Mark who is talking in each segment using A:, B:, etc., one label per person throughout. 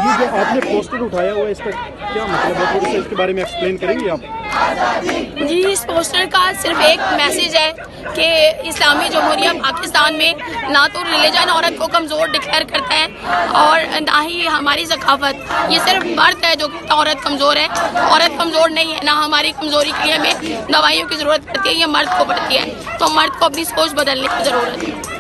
A: ये जो आपने पोस्टर उठाया हुआ है इसका क्या मतलब है, थोड़ा सा इसके बारे में एक्सप्लेन करेंगे आप?
B: जी, इस पोस्टर का सिर्फ एक मैसेज है कि इस्लामी जमहूरिया पाकिस्तान में ना तो रिलीजन औरत को कमज़ोर डिक्लेयर करता है और ना ही हमारी सकाफत। ये सिर्फ मर्द है जो औरत कमज़ोर है। औरत कमज़ोर नहीं है, ना हमारी कमज़ोरी के लिए हमें दवाइयों की ज़रूरत पड़ती है, ये मर्द को पड़ती है। तो मर्द को अपनी सोच बदलने की ज़रूरत है।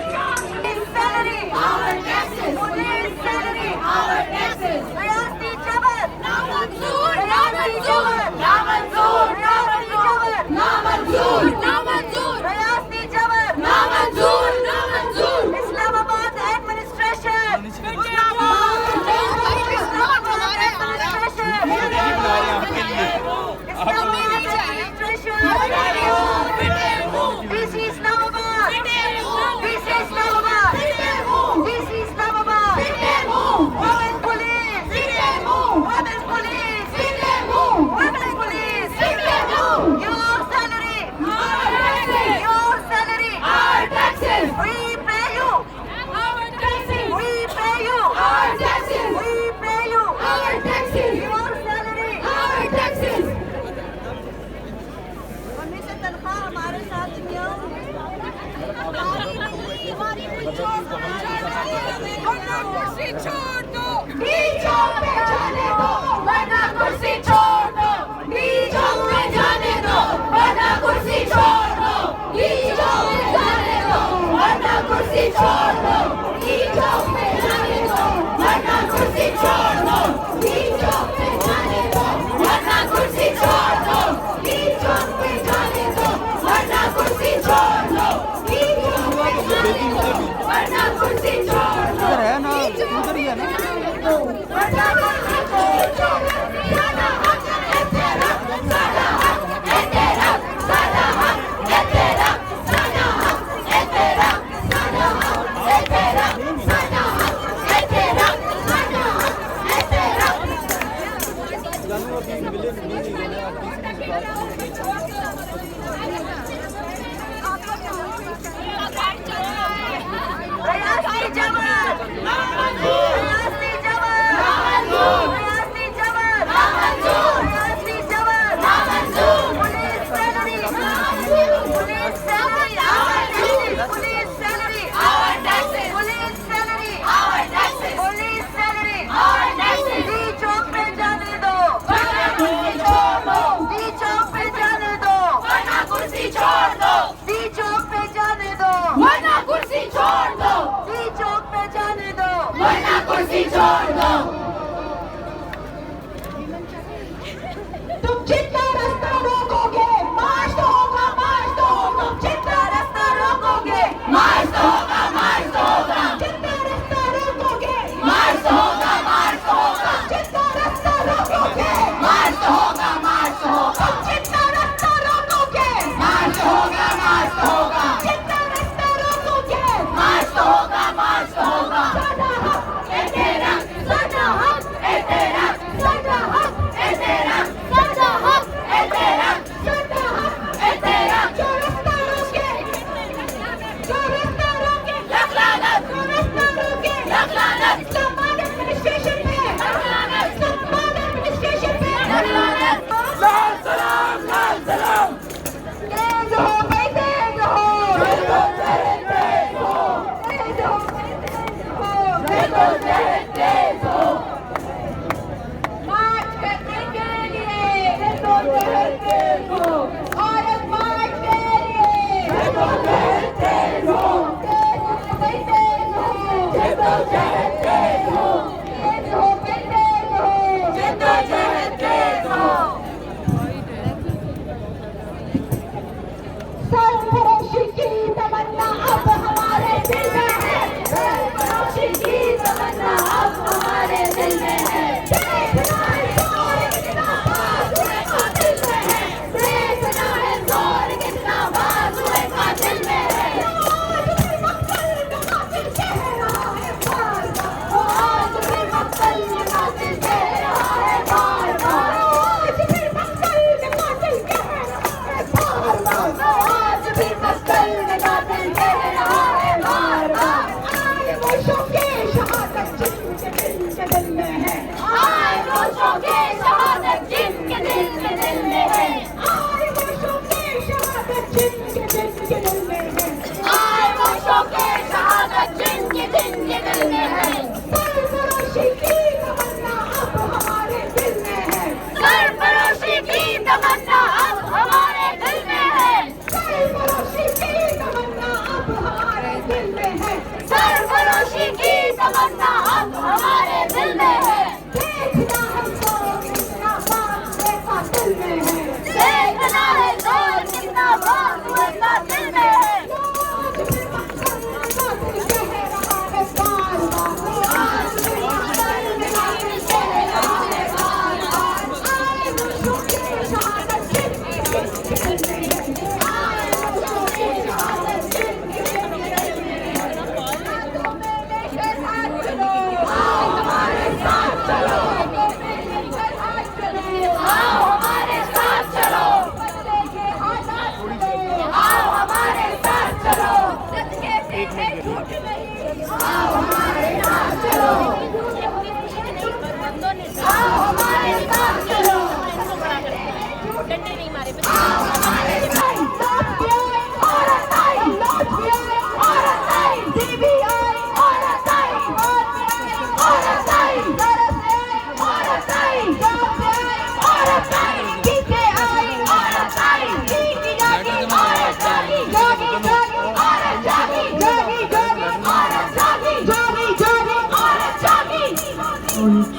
C: के दिल में है, सरफरोशी की तमन्ना अब हमारे दिल में है, सरफरोशी की तमन्ना अब हमारे दिल में है, सरफरोशी की तमन्ना अब हमारे दिल में है, सरफरोशी की तमन्ना अब हमारे दिल में है। देखना हमको कितना बात देखा दिल में है, देखना है जोर कितना बात हुआ दिल में है।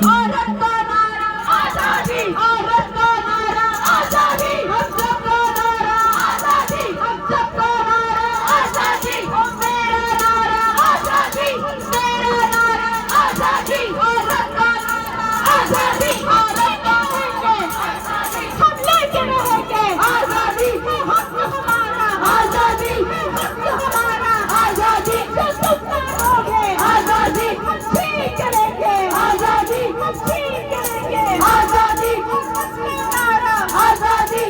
C: औरत का नारा आजादी, औरत का नारा आजादी, हम सबका नारा आजादी, हम सबका नारा आजादी, मेरा नारा आजादी, मेरा नारा आजादी, औरत का नारा आजादी, औरत का आजादी, हम लेके रहेंगे आजादी, हक हमारा आजादी, हक हमारा आजादी, तुम करोगे आजादी, ठीक करेंगे आजादी, ठीक करेंगे आजादी, नारा आजादी,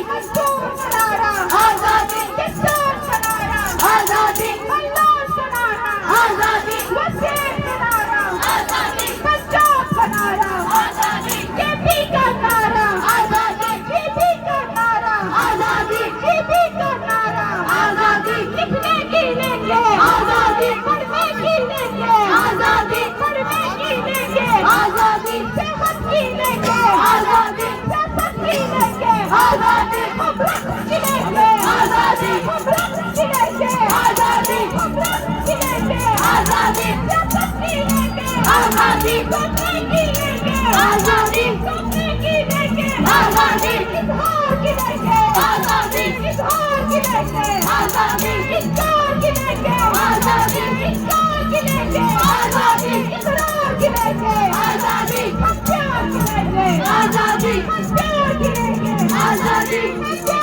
C: नारा आजादी, किसान नारा आजादी, अल्लाह नारा आजादी, वसीम नारा आजादी, पंजाब नारा आजादी, केपी का नारा आजादी, केपी का नारा आजादी, केपी का नारा आजादी, लिखने की लेंगे आजादी, पढ़ने की लेंगे आजादी, पढ़ने की लेंगे आजादी, सेहत की लेंगे आजादी, सेहत की लेंगे आजादी, हम रक्त की लेंगे आजादी, हम रक्त की लेंगे आजादी, हम रक्त की लेंगे आजादी, सेहत की लेंगे आजादी, पढ़ने की लेंगे आजादी, पढ़ने की लेंगे आजादी, इजहार की लेंगे आजादी, इजहार की लेंगे आजादी, इजहार की लेंगे आजादी, इजहार की लेंगे आजादी, इकरार की लेंगे आजादी, हम प्यार की लेंगे आजादी, हम प्यार की लेंगे आजादी।